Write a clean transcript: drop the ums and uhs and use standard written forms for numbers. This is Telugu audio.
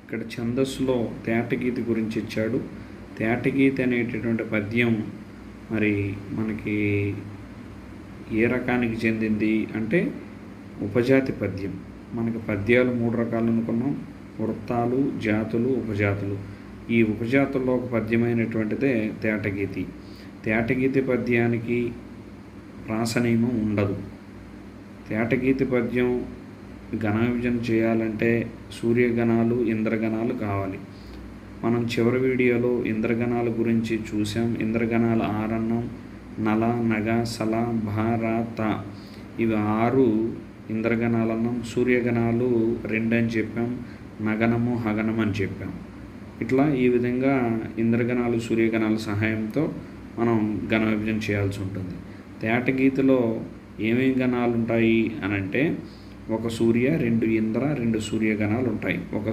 ఇక్కడ ఛందస్సులో తేటగీతి గురించి ఇచ్చాడు. తేటగీతి అనేటటువంటి పద్యం మరి మనకి ఏ రకానికి చెందింది అంటే ఉపజాతి పద్యం. మనకి పద్యాలు 3 రకాలు అనుకున్నాం: వృత్తాలు, జాతులు, ఉపజాతులు. ఈ ఉపజాతుల్లో ఒక పద్యమైనటువంటిదే తేటగీతి. తేటగీతి పద్యానికి ప్రాసనియమం ఉండదు. తేటగీతి పద్యం గణ విభజన చేయాలంటే సూర్యగణాలు, ఇంద్రగణాలు కావాలి. మనం చివరి వీడియోలో ఇంద్రగణాల గురించి చూసాం. ఇంద్రగణాల ఆరన్నం: నల, నగ, సల, భ, ర, త. ఇవి 6 ఇంద్రగణాలన్నాం. సూర్యగణాలు 2 అని చెప్పాం. నగనము, హగనం అని చెప్పాం. ఇట్లా ఈ విధంగా ఇంద్రగణాలు, సూర్యగణాల సహాయంతో మనం గణ విభజన చేయాల్సి ఉంటుంది. తేటగీతిలో ఏమేమి గణాలు ఉంటాయి అని అంటే 1 సూర్య, 2 ఇంద్ర, 2 సూర్యగణాలు ఉంటాయి. ఒక